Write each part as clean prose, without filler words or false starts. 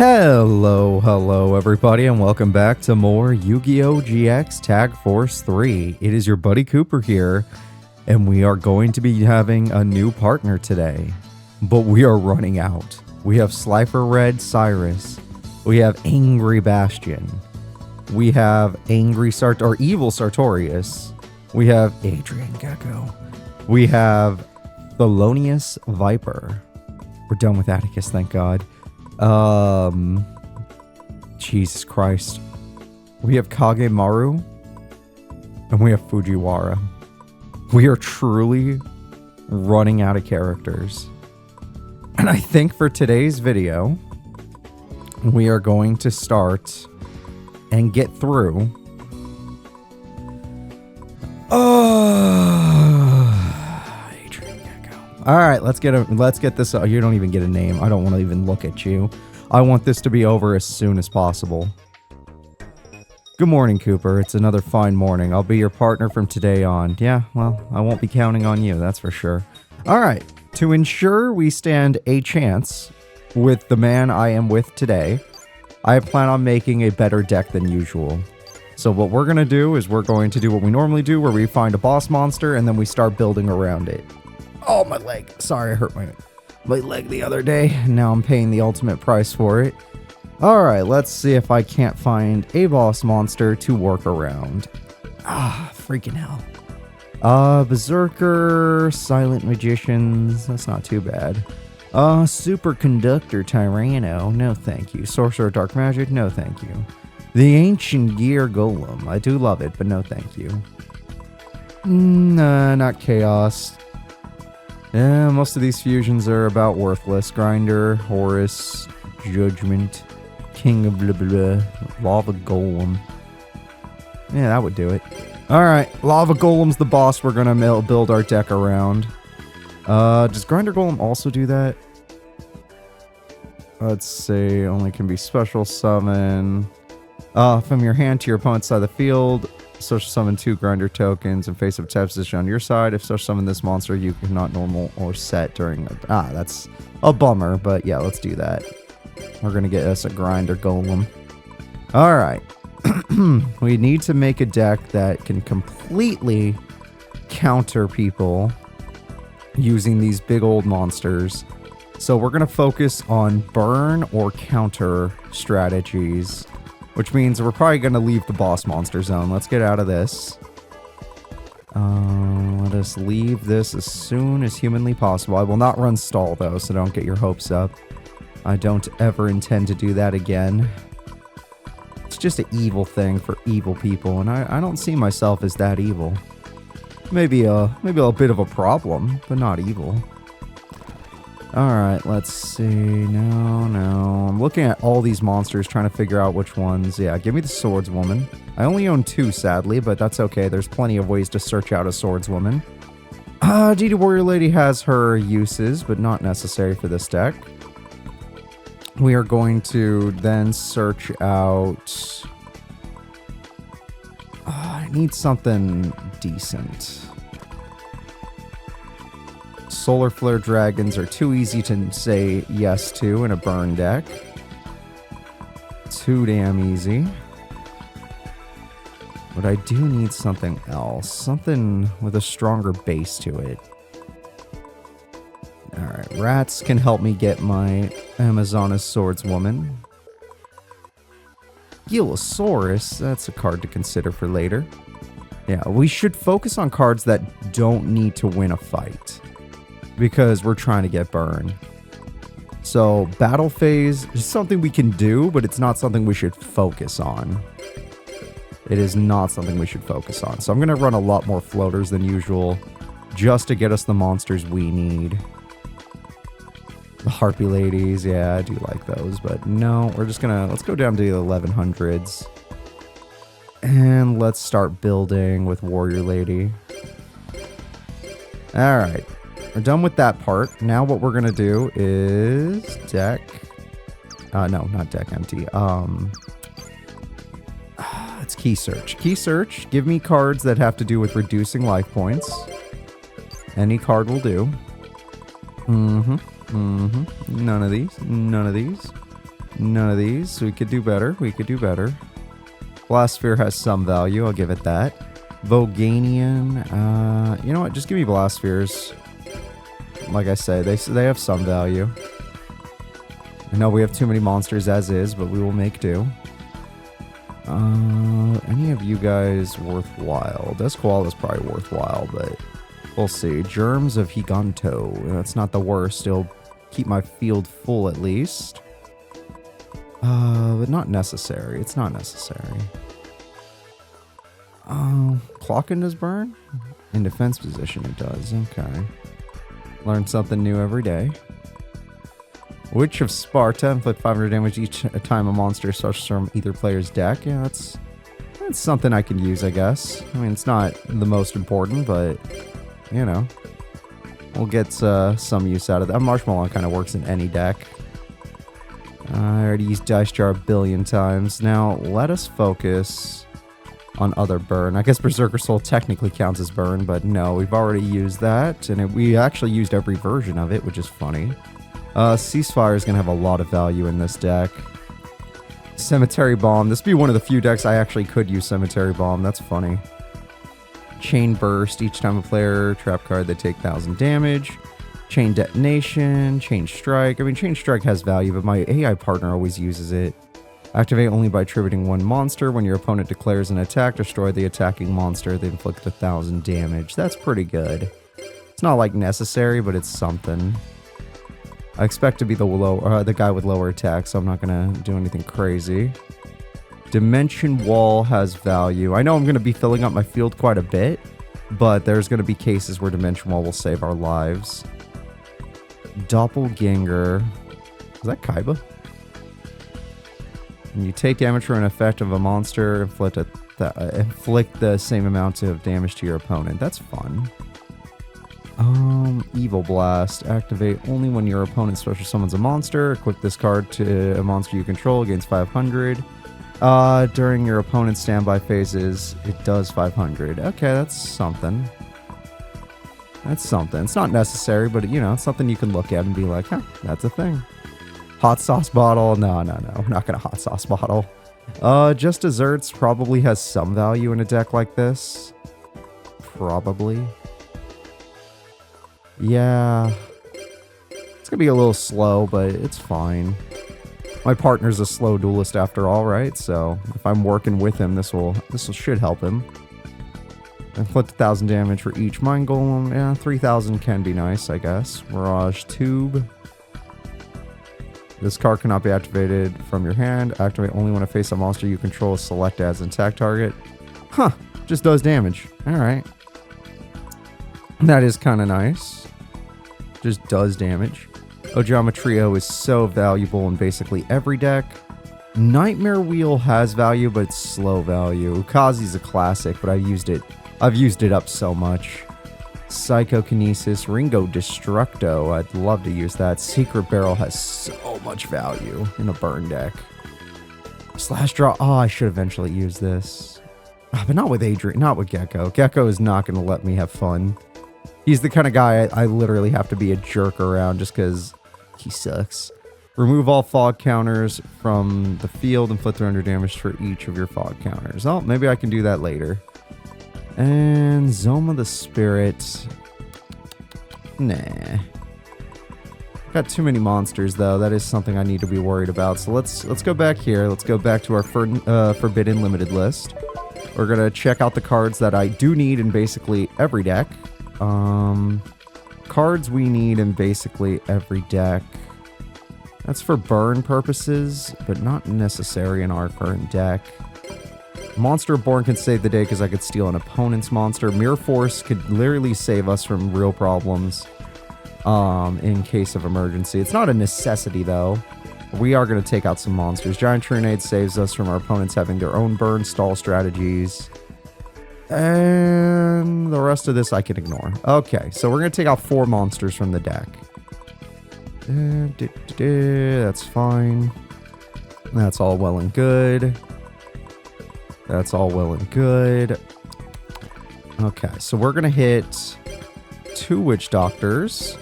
Hello everybody, and welcome back to more Yu-Gi-Oh! GX Tag Force 3. It is your buddy Cooper here, and we are going to be having a new partner today. But we are running out. We have Slifer Red Cyrus. We have Angry Bastion. We have Evil Sartorius. We have Adrian Gecko. We have Thelonious Viper. We're done with Atticus, thank God. Jesus Christ. We have Kagemaru, and we have Fujiwara. We are truly running out of characters. And I think for today's video, we are going to start and get through Adrian Gecko. Alright, let's get this. You don't even get a name. I don't want to even look at you. I want this to be over as soon as possible. Good morning, Cooper. It's another fine morning. I'll be your partner from today on. Yeah, well, I won't be counting on you, that's for sure. Alright, to ensure we stand a chance with the man I am with today, I plan on making a better deck than usual. So what we're going to do is we're going to do what we normally do, where we find a boss monster and then we start building around it. Oh, my leg. Sorry, I hurt my leg the other day. Now I'm paying the ultimate price for it. Alright, let's see if I can't find a boss monster to work around. Ah, freaking hell. Berserker, Silent Magicians, that's not too bad. Superconductor Tyranno, no thank you. Sorcerer Dark Magic, no thank you. The Ancient Gear Golem, I do love it, but no thank you. Nah, not Chaos. Yeah, most of these fusions are about worthless. Grinder, Horus, Judgment, King of blah blah, Lava Golem. Yeah, that would do it. Alright, Lava Golem's the boss we're gonna build our deck around. Does Grinder Golem also do that? Let's see, only can be special summon. From your hand to your opponent's side of the field, social summon 2 Grinder tokens and face up tab position on your side. If social summon this monster, you cannot normal or set during that's a bummer, but yeah, let's do that. We're gonna get us a Grinder Golem. Alright. We need to make a deck that can completely counter people using these big old monsters. So we're gonna focus on burn or counter strategies, which means we're probably going to leave the boss monster zone. Let's get out of this. Let us leave this as soon as humanly possible. I will not run stall, though, so don't get your hopes up. I don't ever intend to do that again. It's just an evil thing for evil people, and I don't see myself as that evil. Maybe a bit of a problem, but not evil. Alright, let's see. No. I'm looking at all these monsters, trying to figure out which ones. Yeah, give me the Swordswoman. I only own 2, sadly, but that's okay. There's plenty of ways to search out a Swordswoman. DD Warrior Lady has her uses, but not necessary for this deck. We are going to then search out... I need something decent. Solar Flare Dragons are too easy to say yes to in a burn deck. Too damn easy. But I do need something else. Something with a stronger base to it. Alright, rats can help me get my Amazonas Swordswoman. Gilosaurus, that's a card to consider for later. Yeah, we should focus on cards that don't need to win a fight, because we're trying to get burn. So, battle phase is something we can do, but it's not something we should focus on. It is not something we should focus on. So I'm going to run a lot more floaters than usual, just to get us the monsters we need. The Harpy Ladies, yeah, I do like those, but no, we're just gonna, let's go down to the 1100s. And let's start building with Warrior Lady. Alright. We're done with that part. Now what we're going to do is deck... no, not deck empty. It's key search. Key search, give me cards that have to do with reducing life points. Any card will do. None of these. None of these. None of these. We could do better. We could do better. Blast Sphere has some value. I'll give it that. Voganian. You know what? Just give me Blast Spheres. Like I say, they have some value. I know we have too many monsters as is, but we will make do. Any of you guys worthwhile? Dusquall is probably worthwhile, but we'll see. Germs of Higanto. That's not the worst. It'll keep my field full at least. But not necessary. It's not necessary. Clocking does burn? In defense position it does. Okay. Learn something new every day. Witch of Sparta, inflict 500 damage each time a monster starts from either player's deck. Yeah, that's something I can use, I guess. I mean, it's not the most important, but, you know. We'll get some use out of that. Marshmallow kind of works in any deck. I already used Dice Jar a billion times. Now, let us focus on other burn. I guess Berserker Soul technically counts as burn, but no, we've already used that. And we actually used every version of it, which is funny. Ceasefire is going to have a lot of value in this deck. Cemetery Bomb. This would be one of the few decks I actually could use Cemetery Bomb. That's funny. Chain Burst. Each time a player trap card, they take 1,000 damage. Chain Detonation. Chain Strike. I mean, Chain Strike has value, but my AI partner always uses it. Activate only by tributing one monster. When your opponent declares an attack, destroy the attacking monster. They inflict 1,000 damage. That's pretty good. It's not like necessary, but it's something. I expect to be the guy with lower attack, so I'm not going to do anything crazy. Dimension Wall has value. I know I'm going to be filling up my field quite a bit, but there's going to be cases where Dimension Wall will save our lives. Doppelganger. Is that Kaiba? When you take damage from an effect of a monster, inflict the same amount of damage to your opponent. That's fun. Evil Blast. Activate only when your opponent special summons a monster. Equip this card to a monster you control, gains 500. During your opponent's standby phases, it does 500. Okay, that's something. That's something. It's not necessary, but, you know, it's something you can look at and be like, huh, that's a thing. Hot Sauce Bottle. No. I'm not going to Hot Sauce Bottle. Just Desserts probably has some value in a deck like this. Probably. Yeah. It's going to be a little slow, but it's fine. My partner's a slow duelist after all, right? So if I'm working with him, this should help him. Inflict 1,000 damage for each Mind Golem. Yeah, 3,000 can be nice, I guess. Mirage Tube. This card cannot be activated from your hand. Activate only when a face-up monster you control is selected as an attack target. Huh. Just does damage. Alright. That is kind of nice. Just does damage. Ojama Trio is so valuable in basically every deck. Nightmare Wheel has value, but it's slow value. Ukazi's a classic, but I've used it up so much. Psychokinesis, Ringo Destructo. I'd love to use that. Secret Barrel has so much value in a burn deck. Slash Draw. Oh, I should eventually use this. Oh, but not with Adrian. Not with Gecko. Gecko is not going to let me have fun. He's the kind of guy I literally have to be a jerk around just because he sucks. Remove all fog counters from the field. Inflict 300 damage for each of your fog counters. Oh, maybe I can do that later. And Zoma the Spirit. Nah. Got too many monsters, though. That is something I need to be worried about. So let's go back here. Let's go back to our Forbidden Limited list. We're going to check out the cards that I do need in basically every deck. Cards we need in basically every deck. That's for burn purposes, but not necessary in our current deck. Monster Born can save the day because I could steal an opponent's monster. Mirror Force could literally save us from real problems in case of emergency. It's not a necessity, though. We are going to take out some monsters. Giant Trinade saves us from our opponents having their own burn stall strategies. And the rest of this I can ignore. Okay, so we're going to take out 4 monsters from the deck. That's fine. That's all well and good. That's all well and good. Okay, so we're going to hit 2 Witch Doctors.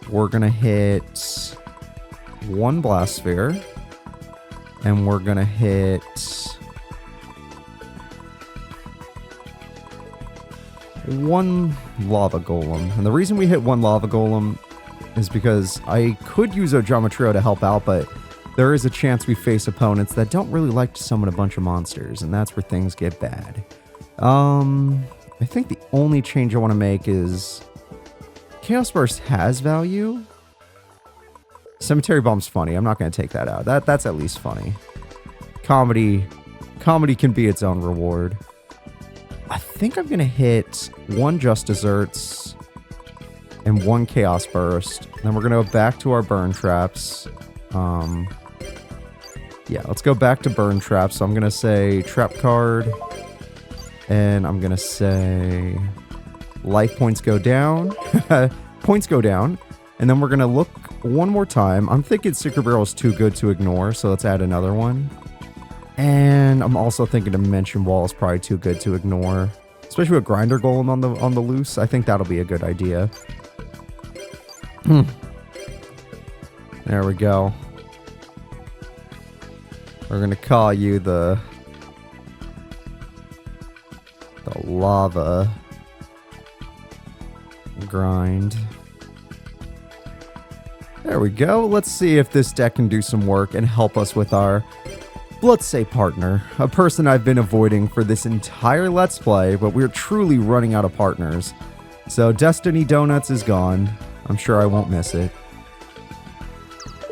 We're going to hit one Blast Sphere. And we're going to hit... one Lava Golem. And the reason we hit one Lava Golem is because I could use Ojamatrio to help out, but there is a chance we face opponents that don't really like to summon a bunch of monsters, and that's where things get bad. I think the only change I want to make is Chaos Burst has value. Cemetery Bomb's funny. I'm not going to take that out. That's at least funny. Comedy can be its own reward. I think I'm going to hit one Just Desserts and one Chaos Burst. Then we're going to go back to our Burn Traps. Yeah, let's go back to Burn Traps. So I'm going to say Trap Card. And I'm going to say life points go down. Points go down. And then we're going to look one more time. I'm thinking Secret Barrel is too good to ignore, so let's add another one. And I'm also thinking Dimension Wall is probably too good to ignore, especially with Grinder Golem on the loose. I think that'll be a good idea. There we go. We're gonna call you the Lava Grind. There we go. Let's see if this deck can do some work and help us with our, let's say, partner. A person I've been avoiding for this entire Let's Play, but we're truly running out of partners. So Destiny Donuts is gone. I'm sure I won't miss it.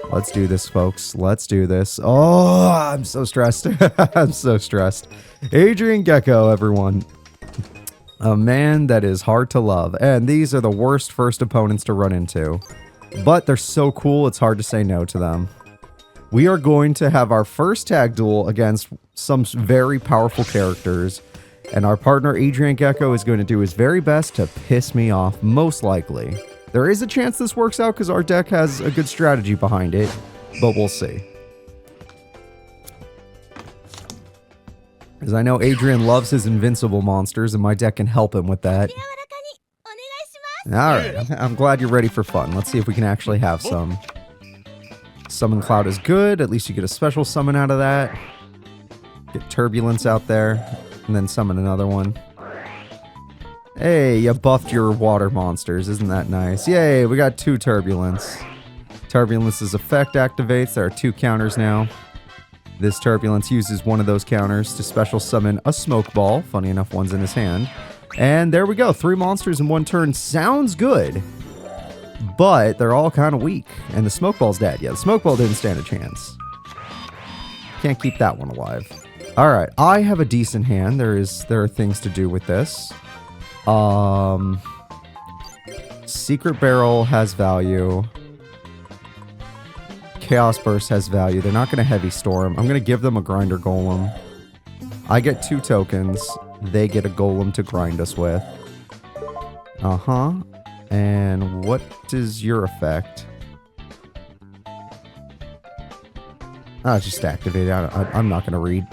Let's do this, folks. Let's do this. Oh, I'm so stressed. I'm so stressed. Adrian Gecko, everyone. A man that is hard to love. And these are the worst first opponents to run into. But they're so cool, it's hard to say no to them. We are going to have our first tag duel against some very powerful characters. And our partner, Adrian Gecko, is going to do his very best to piss me off, most likely. There is a chance this works out because our deck has a good strategy behind it, but we'll see. Because I know Adrian loves his invincible monsters, and my deck can help him with that. Alright, I'm glad you're ready for fun. Let's see if we can actually have some. Summon Cloud is good. At least you get a special summon out of that. Get Turbulence out there, and then summon another one. Hey, you buffed your water monsters. Isn't that nice? Yay, we got 2 Turbulence. Turbulence's effect activates. There are 2 counters now. This Turbulence uses one of those counters to special summon a Smoke Ball. Funny enough, one's in his hand. And there we go. 3 monsters in 1 turn. Sounds good. But they're all kind of weak. And the Smoke Ball's dead. Yeah, the Smoke Ball didn't stand a chance. Can't keep that one alive. Alright, I have a decent hand. There are things to do with this. Secret Barrel has value. Chaos Burst has value. They're not going to Heavy Storm. I'm going to give them a Grinder Golem. I get 2 tokens. They get a Golem to grind us with. Uh-huh. And what is your effect? Ah, just activate it. I'm not going to read.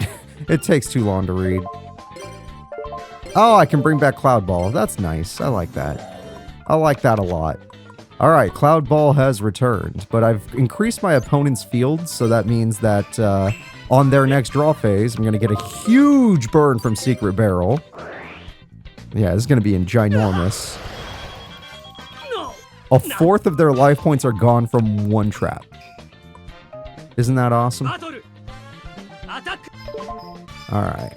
It takes too long to read. Oh, I can bring back Cloud Ball. That's nice. I like that. I like that a lot. Alright, Cloud Ball has returned, but I've increased my opponent's field, so that means that on their next draw phase, I'm going to get a huge burn from Secret Barrel. Yeah, this is going to be ginormous. A 1/4 of their life points are gone from 1 trap. Isn't that awesome? Alright.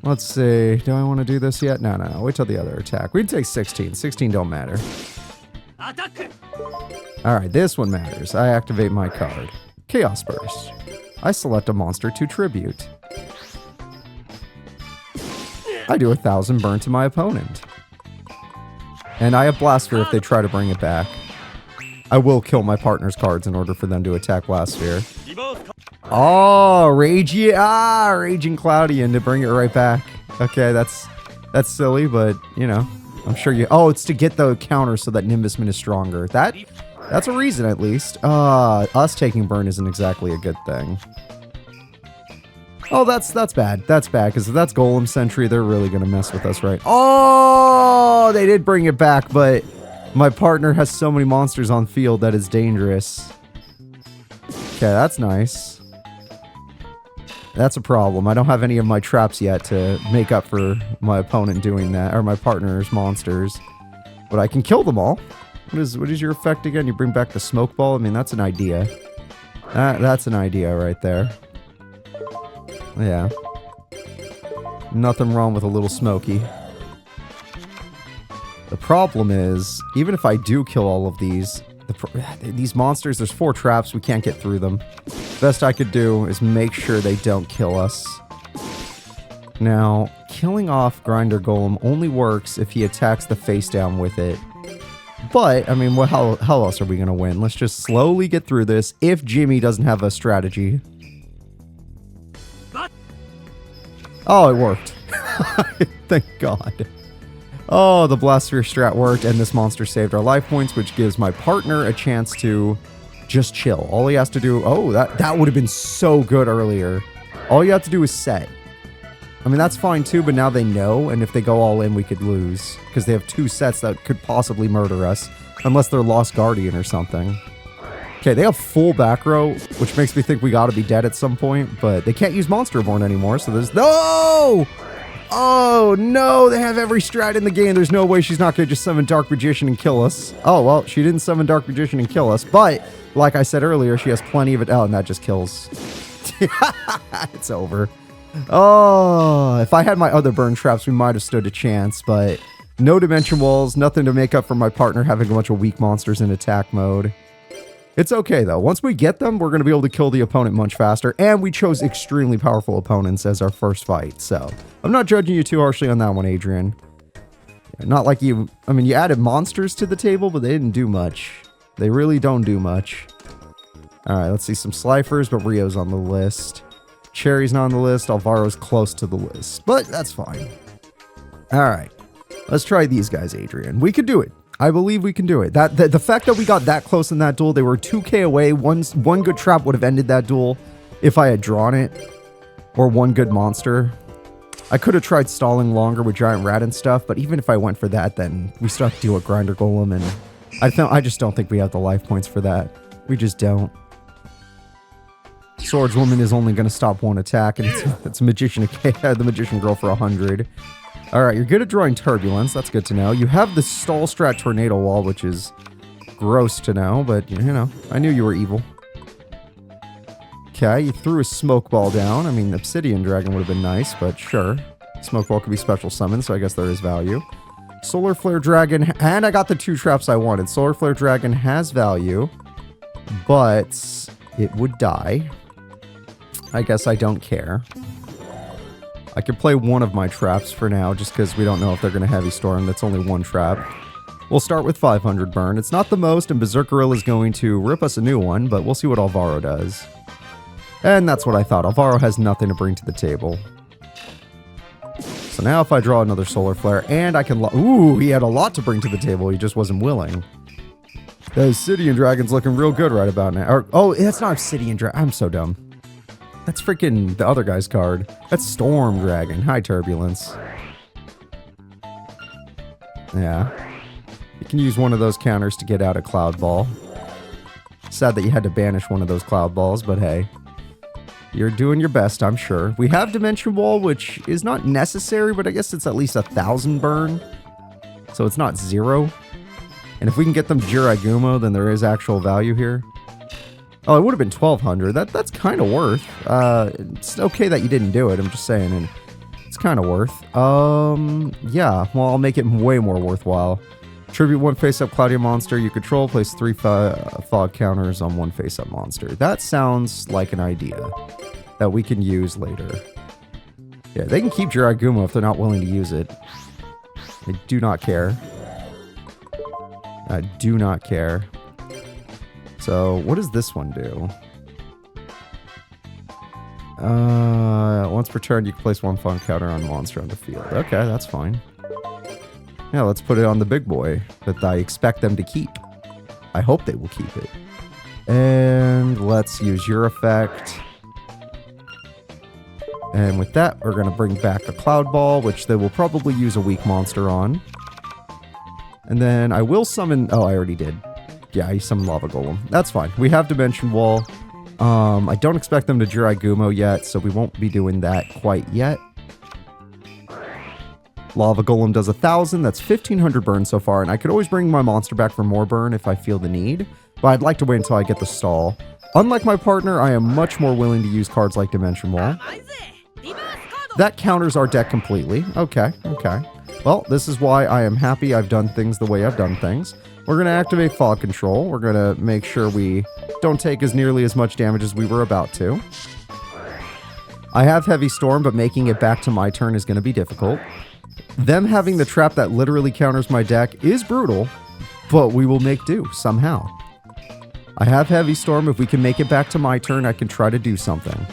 Let's see. Do I want to do this yet? No. Wait till the other attack. We'd take 16. 16 don't matter. Alright, this one matters. I activate my card. Chaos Burst. I select a monster to tribute. I do 1,000 burn to my opponent. And I have Blast Sphere if they try to bring it back. I will kill my partner's cards in order for them to attack Blast Sphere. Oh, Raging Cloudian to bring it right back. Okay, that's silly, but, you know, I'm sure you... Oh, it's to get the counter so that Nimbusman is stronger. That's a reason, at least. Us taking burn isn't exactly a good thing. Oh, that's bad. That's bad, because if that's Golem Sentry, they're really going to mess with us, right? Oh, they did bring it back, but my partner has so many monsters on field that is dangerous. Okay, that's nice. That's a problem. I don't have any of my traps yet to make up for my opponent doing that, or my partner's monsters. But I can kill them all. What is your effect again? You bring back the smoke ball? I mean, that's an idea. That's an idea right there. Yeah. Nothing wrong with a little smoky. The problem is, even if I do kill all of these monsters, there's 4 traps, we can't get through them. Best I could do is make sure they don't kill us. Now, killing off Grinder Golem only works if he attacks the face down with it. But, I mean, how else are we going to win? Let's just slowly get through this if Jimmy doesn't have a strategy. Oh, it worked. Thank God. Oh, the Blasphere strat worked, and this monster saved our life points, which gives my partner a chance to just chill. All he has to do... Oh, that would have been so good earlier. All you have to do is set. I mean, that's fine too, but now they know, and if they go all in, we could lose. Because they have 2 sets that could possibly murder us. Unless they're Lost Guardian or something. Okay, they have full back row, which makes me think we gotta be dead at some point, but they can't use Monsterborn anymore, so there's... No! Oh, no, they have every strat in the game. There's no way she's not going to just summon Dark Magician and kill us. Oh, well, she didn't summon Dark Magician and kill us, but like I said earlier, she has plenty of it. Oh, and that just kills. It's over. Oh, if I had my other burn traps, we might have stood a chance, but no dimension walls, nothing to make up for my partner having a bunch of weak monsters in attack mode. It's okay, though. Once we get them, we're going to be able to kill the opponent much faster, and we chose extremely powerful opponents as our first fight, so I'm not judging you too harshly on that one, Adrian. Not like you... I mean, you added monsters to the table, but they didn't do much. They really don't do much. Alright, let's see some Slifers, but Rio's on the list. Cherry's not on the list. Alvaro's close to the list, but that's fine. Alright, let's try these guys, Adrian. We could do it. I believe we can do it. The fact that we got that close in that duel, they were 2k away. One good trap would have ended that duel if I had drawn it. Or one good monster. I could have tried stalling longer with Giant Rat and stuff, but even if I went for that, then we still have to deal with Grinder Golem, and I just don't think we have the life points for that. We just don't. Swordswoman is only going to stop one attack, and it's Magician, the Magician Girl for 100. Alright, you're good at drawing Turbulence. That's good to know. You have the Stall Strat Tornado Wall, which is gross to know, but, you know, I knew you were evil. Okay, you threw a Smoke Ball down. I mean, Obsidian Dragon would have been nice, but sure. Smoke Ball could be special summoned, so I guess there is value. Solar Flare Dragon, and I got the 2 traps I wanted. Solar Flare Dragon has value, but it would die. I guess I don't care. I could play one of my traps for now, just because we don't know if they're going to Heavy Storm. That's only 1 trap. We'll start with 500 burn. It's not the most, and Berserkeril is going to rip us a new one, but we'll see what Alvaro does. And that's what I thought. Alvaro has nothing to bring to the table. So now if I draw another Solar Flare, and I can... Ooh, he had a lot to bring to the table. He just wasn't willing. The Obsidian Dragon's looking real good right about now. Oh, that's not Obsidian Dragon. I'm so dumb. That's freaking the other guy's card. That's Storm Dragon. High Turbulence. Yeah. You can use one of those counters to get out a Cloud Ball. Sad that you had to banish one of those Cloud Balls, but hey. You're doing your best, I'm sure. We have Dimension Wall, which is not necessary, but I guess it's at least 1,000 burn. So it's not 0. And if we can get them Jiragumo, then there is actual value here. Oh, it would have been 1,200. That's kind of worth. It's okay that you didn't do it. I'm just saying, and it's kind of worth. Yeah. Well, I'll make it way more worthwhile. Tribute 1 face-up Cloudia monster you control. Place 3 fog counters on 1 face-up monster. That sounds like an idea that we can use later. Yeah, they can keep Jiragumo if they're not willing to use it. I do not care. I do not care. So, what does this one do? Once per turn, you can place 1 fun counter on monster on the field. Okay, that's fine. Yeah, let's put it on the big boy that I expect them to keep. I hope they will keep it. And let's use your effect. And with that, we're going to bring back the Cloud Ball, which they will probably use a weak monster on. And then I will summon... Oh, I already did. Yeah, I summoned Lava Golem. That's fine. We have Dimension Wall. I don't expect them to Jirai Gumo yet, so we won't be doing that quite yet. Lava Golem does 1,000. That's 1,500 burn so far, and I could always bring my monster back for more burn if I feel the need, but I'd like to wait until I get the stall. Unlike my partner, I am much more willing to use cards like Dimension Wall. That counters our deck completely. Okay, okay. Well, this is why I am happy I've done things the way I've done things. We're going to activate Fog Control. We're going to make sure we don't take as nearly as much damage as we were about to. I have Heavy Storm, but making it back to my turn is going to be difficult. Them having the trap that literally counters my deck is brutal, but we will make do somehow. I have Heavy Storm. If we can make it back to my turn, I can try to do something.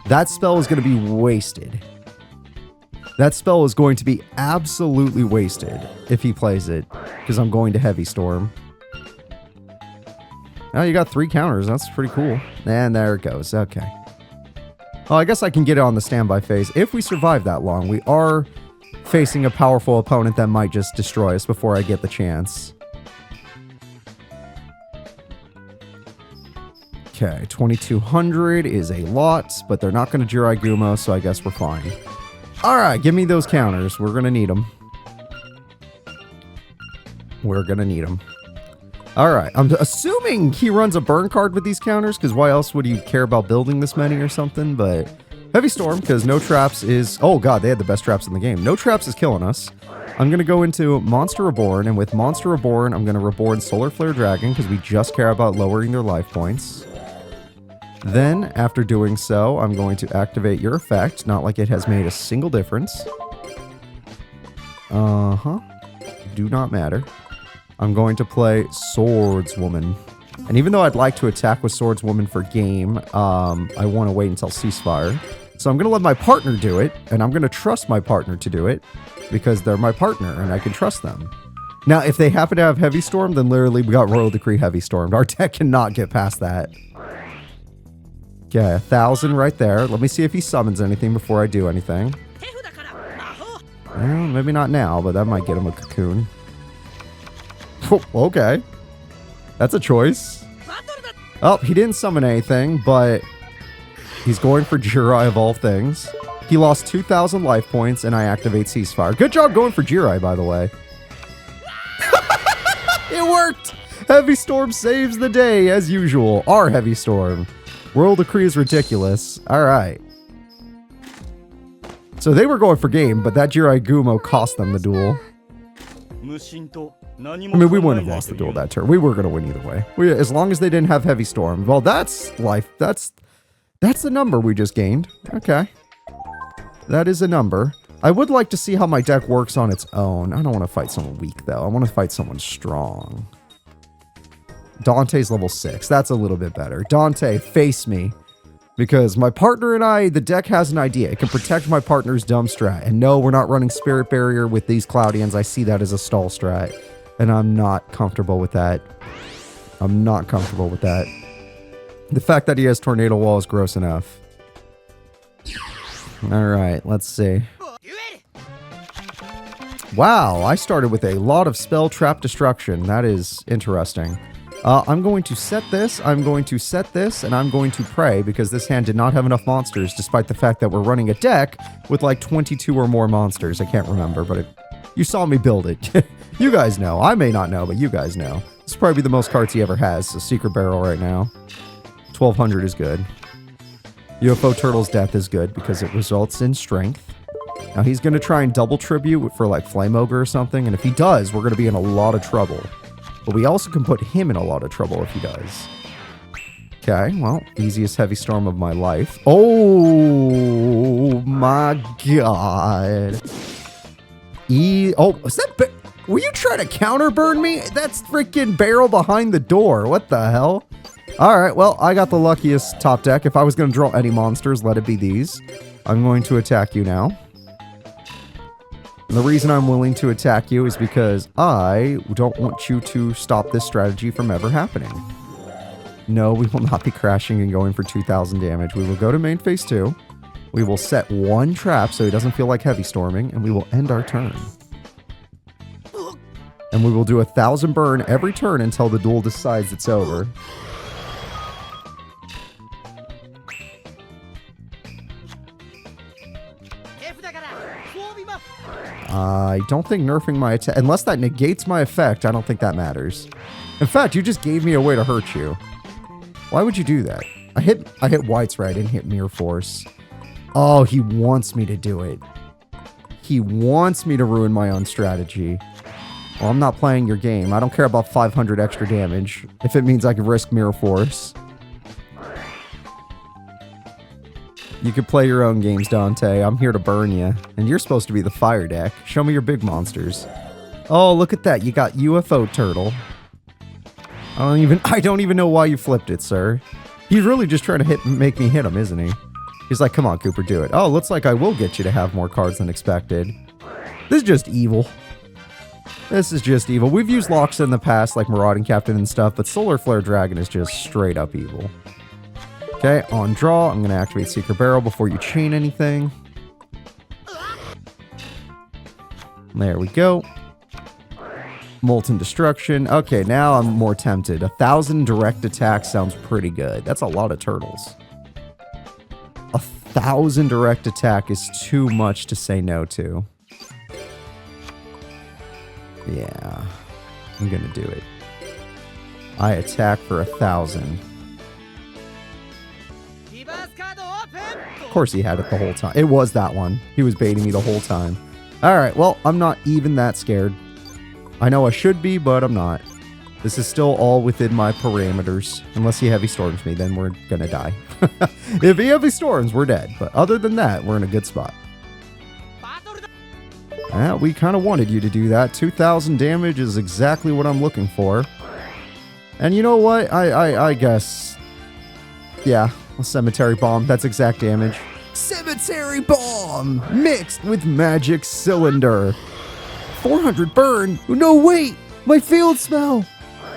That spell is going to be wasted. That spell is going to be absolutely wasted if he plays it, because I'm going to Heavy Storm. Oh, you got 3 counters. That's pretty cool. And there it goes. Okay. Well, I guess I can get it on the standby phase. If we survive that long, we are facing a powerful opponent that might just destroy us before I get the chance. Okay, 2,200 is a lot, but they're not going to Jirai Gumo, so I guess we're fine. Alright, give me those counters. We're going to need them. We're going to need them. Alright, I'm assuming he runs a burn card with these counters, because why else would he care about building this many or something, but... Heavy Storm, because no traps is... Oh god, they had the best traps in the game. No traps is killing us. I'm going to go into Monster Reborn, and with Monster Reborn, I'm going to reborn Solar Flare Dragon, because we just care about lowering their life points. Then, after doing so, I'm going to activate your effect, not like it has made a single difference. Do not matter. I'm going to play Swordswoman. And even though I'd like to attack with Swordswoman for game, I want to wait until Ceasefire. So I'm going to let my partner do it, and I'm going to trust my partner to do it, because they're my partner, and I can trust them. Now, if they happen to have Heavy Storm, then literally we got Royal Decree Heavy Stormed. Our deck cannot get past that. Okay, 1,000 right there. Let me see if he summons anything before I do anything. Well, maybe not now, but that might get him a Cocoon. Okay. That's a choice. Oh, he didn't summon anything, but he's going for Jirai of all things. He lost 2,000 life points, and I activate Ceasefire. Good job going for Jirai, by the way. It worked! Heavy Storm saves the day, as usual. Our Heavy Storm. Royal Decree is ridiculous. Alright. So they were going for game, but that Jirai Gumo cost them the duel. I mean, we wouldn't have lost the duel that turn. We were going to win either way. As long as they didn't have Heavy Storm. Well, that's life. That's the number we just gained. Okay. That is a number. I would like to see how my deck works on its own. I don't want to fight someone weak, though. I want to fight someone strong. Dante's level 6. That's a little bit better. Dante, face me. Because my partner and I, the deck has an idea. It can protect my partner's dumb strat. And no, we're not running Spirit Barrier with these Cloudians. I see that as a stall strat. And I'm not comfortable with that. I'm not comfortable with that. The fact that he has Tornado Wall is gross enough. Alright, let's see. Wow, I started with a lot of spell trap destruction. That is interesting. I'm going to set this, I'm going to set this, and I'm going to pray because this hand did not have enough monsters, despite the fact that we're running a deck with like 22 or more monsters. I can't remember, but you saw me build it. You guys know. I may not know, but you guys know. This is probably the most cards he ever has, so Secret Barrel right now. 1,200 is good. UFO Turtle's Death is good because it results in strength. Now he's going to try and double tribute for like Flame Ogre or something, and if he does, we're going to be in a lot of trouble. But we also can put him in a lot of trouble if he does. Okay, well, easiest Heavy Storm of my life. Oh my god. Oh, is that... Were you trying to counter burn me? That's freaking barrel behind the door. What the hell? Alright, well, I got the luckiest top deck. If I was going to draw any monsters, let it be these. I'm going to attack you now. And the reason I'm willing to attack you is because I don't want you to stop this strategy from ever happening. No, we will not be crashing and going for 2,000 damage. We will go to main phase 2. We will set one trap so he doesn't feel like heavy storming, and we will end our turn. And we will do 1,000 burn every turn until the duel decides it's over. I don't think nerfing my attack, unless that negates my effect, I don't think that matters. In fact, you just gave me a way to hurt you. Why would you do that? I hit White's right, I didn't hit Mirror Force. Oh, he wants me to do it. He wants me to ruin my own strategy. Well, I'm not playing your game. I don't care about 500 extra damage if it means I can risk Mirror Force. You can play your own games, Dante. I'm here to burn you. And you're supposed to be the fire deck. Show me your big monsters. Oh, look at that. You got UFO Turtle. I don't even know why you flipped it, sir. He's really just trying to make me hit him, isn't he? He's like, come on, Cooper, do it. Oh, looks like I will get you to have more cards than expected. This is just evil. This is just evil. We've used locks in the past, like Marauding Captain and stuff, but Solar Flare Dragon is just straight up evil. Okay, on draw, I'm going to activate Secret Barrel before you chain anything. There we go. Molten Destruction. Okay, now I'm more tempted. 1,000 direct attack sounds pretty good. That's a lot of turtles. 1,000 direct attack is too much to say no to. Yeah, I'm gonna do it. I attack for 1,000. Of course he had it the whole time. It was that one. He was baiting me the whole time. Alright, well, I'm not even that scared. I know I should be, but I'm not. This is still all within my parameters. Unless he heavy storms me, then we're gonna die. If he heavy storms, we're dead. But other than that, we're in a good spot. We kind of wanted you to do that. 2,000 damage is exactly what I'm looking for. And you know what? I guess... Yeah, a Cemetery Bomb. That's exact damage. Cemetery Bomb! Mixed with Magic Cylinder. 400 burn? No, wait! My field spell!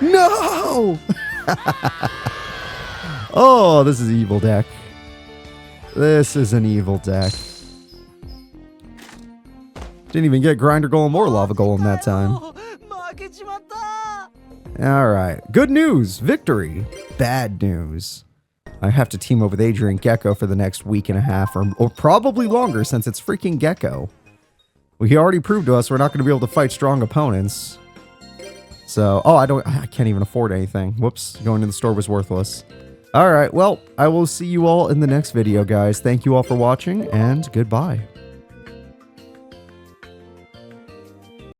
No! Oh, this is an evil deck. This is an evil deck. Didn't even get Grinder Golem or Lava Golem that time. Alright. Good news. Victory. Bad news. I have to team up with Adrian Gecko for the next week and a half, or probably longer since it's freaking Gecko. Well, he already proved to us we're not going to be able to fight strong opponents. So, oh, I can't even afford anything. Whoops. Going to the store was worthless. Alright, well, I will see you all in the next video, guys. Thank you all for watching, and goodbye.